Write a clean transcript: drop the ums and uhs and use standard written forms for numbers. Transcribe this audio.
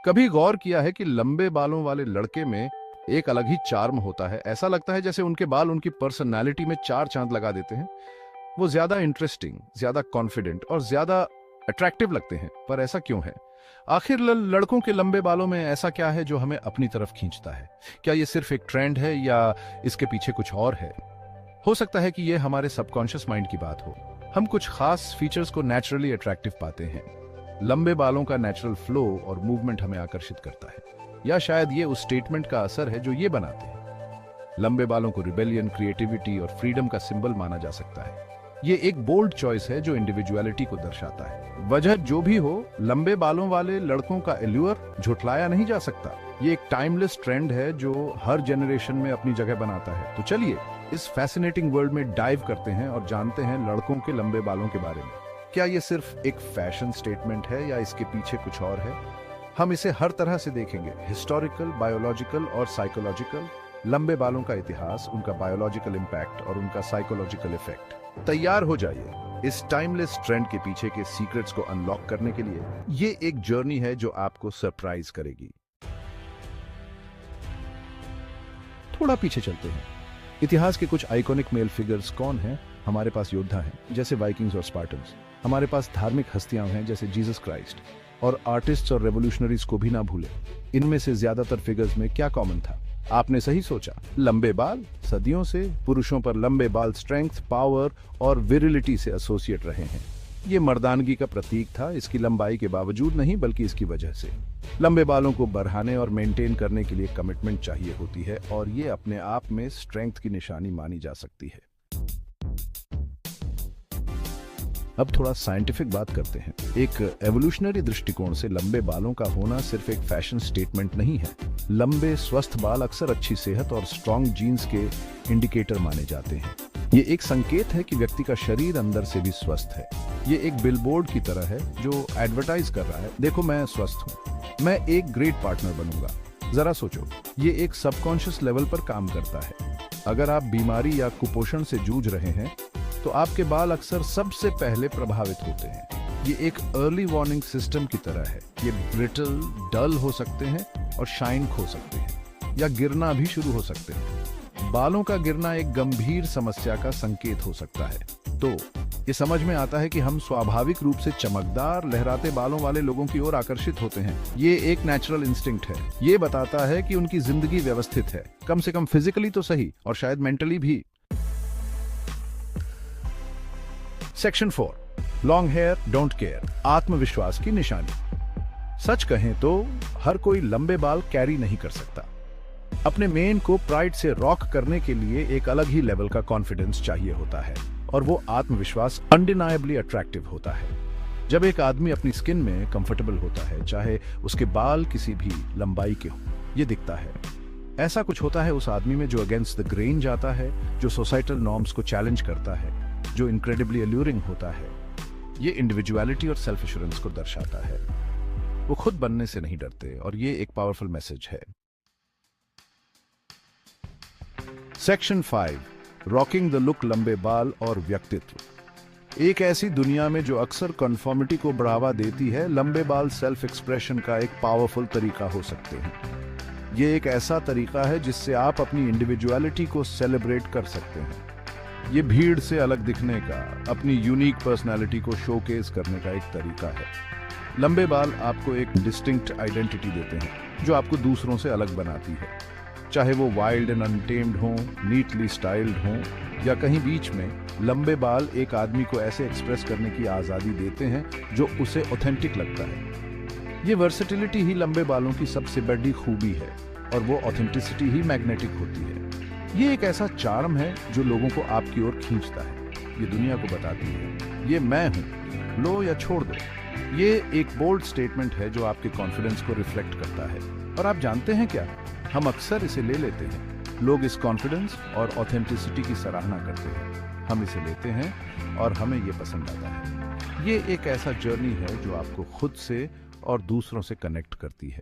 कभी गौर किया है कि लंबे बालों वाले लड़के में एक अलग ही चार्म होता है। ऐसा लगता है जैसे उनके बाल उनकी पर्सनालिटी में चार चांद लगा देते हैं। वो ज्यादा इंटरेस्टिंग, ज्यादा कॉन्फिडेंट और ज्यादा अट्रैक्टिव लगते हैं। पर ऐसा क्यों है? आखिर लड़कों के लंबे बालों में ऐसा क्या है जो हमें अपनी तरफ खींचता है? क्या ये सिर्फ एक ट्रेंड है या इसके पीछे कुछ और है? हो सकता है कि ये हमारे सबकॉन्शियस माइंड की बात हो। हम कुछ खास फीचर्स को नेचुरली अट्रैक्टिव पाते हैं। लंबे बालों का नेचुरल फ्लो और मूवमेंट हमें आकर्षित करता है, या शायद ये उस स्टेटमेंट का असर है जो ये बनाते हैं। लंबे बालों को रिबेलियन, क्रिएटिविटी और फ्रीडम का सिंबल माना जा सकता है। ये एक बोल्ड चॉइस है जो इंडिविजुअलिटी को दर्शाता है। वजह जो भी हो, लंबे बालों वाले लड़कों का एल्यूर झुठलाया नहीं जा सकता। ये एक टाइमलेस ट्रेंड है जो हर जनरेशन में अपनी जगह बनाता है। तो चलिए इस फैसिनेटिंग वर्ल्ड में डाइव करते हैं और जानते हैं लड़कों के लंबे बालों के बारे में। क्या ये सिर्फ एक फैशन स्टेटमेंट है या इसके पीछे कुछ और है? हम इसे हर तरह से देखेंगे, हिस्टोरिकल, बायोलॉजिकल और साइकोलॉजिकल। लंबे बालों का इतिहास, उनका बायोलॉजिकल इम्पैक्ट और उनका साइकोलॉजिकल इफेक्ट। तैयार हो जाइए इस टाइमलेस ट्रेंड के पीछे के सीक्रेट्स को अनलॉक करने के लिए। ये एक जर्नी है जो आपको सरप्राइज करेगी। थोड़ा पीछे चलते हैं। इतिहास के कुछ आइकॉनिक मेल फिगर्स कौन हैं? हमारे पास योद्धा हैं जैसे वाइकिंग्स और स्पार्टन्स। हमारे पास धार्मिक हस्तियां हैं जैसे जीसस क्राइस्ट। और आर्टिस्ट्स और रेवोल्यूशनरीज को भी ना भूलें। इनमें से ज्यादातर फिगर्स में क्या कॉमन था? आपने सही सोचा, लंबे बाल। सदियों से पुरुषों पर लंबे बाल स्ट्रेंथ, पावर और विरिलिटी से एसोसिएट रहे हैं। ये मर्दानगी का प्रतीक था, इसकी लंबाई के बावजूद नहीं बल्कि इसकी वजह से। लंबे बालों को बढ़ाने और मेंटेन करने के लिए कमिटमेंट चाहिए होती है और ये अपने आप में स्ट्रेंथ की निशानी मानी जा सकती है। अब थोड़ा साइंटिफिक बात करते हैं। एक एवोल्यूशनरी दृष्टिकोण से लंबे बालों का होना सिर्फ एक फैशन स्टेटमेंट नहीं है। लंबे स्वस्थ बाल अक्सर अच्छी सेहत और स्ट्रॉन्ग जीन्स के इंडिकेटर माने जाते हैं। ये एक संकेत है कि व्यक्ति का शरीर अंदर से भी स्वस्थ है। ये एक बिलबोर्ड की तरह है जो एडवर्टाइज कर रहा है, देखो मैं स्वस्थ हूँ, मैं एक ग्रेट पार्टनर बनूंगा। जरा सोचो, ये एक सबकॉन्शियस लेवल पर काम करता है। अगर आप बीमारी या कुपोषण से जूझ रहे हैं तो आपके बाल अक्सर सबसे पहले प्रभावित होते हैं। ये एक अर्ली वार्निंग सिस्टम की तरह है। ये ब्रिटल, डल हो सकते हैं और शाइन खो सकते हैं या गिरना भी शुरू हो सकते हैं। बालों का गिरना एक गंभीर समस्या का संकेत हो सकता है। तो ये समझ में आता है कि हम स्वाभाविक रूप से चमकदार, लहराते बालों वाले लोगों की ओर आकर्षित होते हैं। ये एक नेचुरल इंस्टिंक्ट है। ये बताता है कि उनकी जिंदगी व्यवस्थित है, कम से कम फिजिकली तो सही और शायद मेंटली भी। Section 4, long hair don't care, आत्मविश्वास की निशानी। सच कहें तो हर कोई लंबे बाल कैरी नहीं कर सकता। अपने मेन को प्राइड से रॉक करने के लिए एक अलग ही लेवल का कॉन्फिडेंस चाहिए होता है और वो आत्मविश्वास अनडिनायबली अट्रैक्टिव होता है। जब एक आदमी अपनी स्किन में कंफर्टेबल होता है, चाहे उसके बाल किसी भी लंबाई के हो, ये दिखता है। ऐसा कुछ होता है उस आदमी में जो अगेंस्ट द ग्रेन जाता है, जो सोसाइटल नॉर्म्स को चैलेंज करता है, जो इनक्रेडिबली अल्यूरिंग होता है। ये इंडिविजुअलिटी और सेल्फ एश्योरेंस को दर्शाता है। वो खुद बनने से नहीं डरते और ये एक पावरफुल मैसेज है। सेक्शन 5, रॉकिंग द लुक, लंबे बाल और व्यक्तित्व। एक ऐसी दुनिया में जो अक्सर कन्फॉर्मिटी को बढ़ावा देती है, लंबे बाल सेल्फ एक्सप्रेशन का एक पावरफुल तरीका हो सकते हैं। ये एक ऐसा तरीका है जिससे आप अपनी इंडिविजुअलिटी को सेलिब्रेट कर सकते हैं। ये भीड़ से अलग दिखने का, अपनी यूनिक पर्सनालिटी को शोकेस करने का एक तरीका है। लंबे बाल आपको एक डिस्टिंक्ट आइडेंटिटी देते हैं जो आपको दूसरों से अलग बनाती है। चाहे वो वाइल्ड एंड अनटेम्ड हों, नीटली स्टाइल्ड हों या कहीं बीच में, लंबे बाल एक आदमी को ऐसे एक्सप्रेस करने की आज़ादी देते हैं जो उसे ऑथेंटिक लगता है। ये वर्सेटिलिटी ही लंबे बालों की सबसे बड़ी खूबी है और वो ऑथेंटिसिटी ही मैग्नेटिक होती है। ये एक ऐसा चार्म है जो लोगों को आपकी ओर खींचता है। ये दुनिया को बताती है, ये मैं हूं, लो या छोड़ दो। ये एक बोल्ड स्टेटमेंट है जो आपके कॉन्फिडेंस को रिफ्लेक्ट करता है। और आप जानते हैं क्या, हम अक्सर इसे ले लेते हैं। लोग इस कॉन्फिडेंस और ऑथेंटिसिटी की सराहना करते हैं। हम इसे लेते हैं और हमें ये पसंद आता है। ये एक ऐसा जर्नी है जो आपको खुद से और दूसरों से कनेक्ट करती है।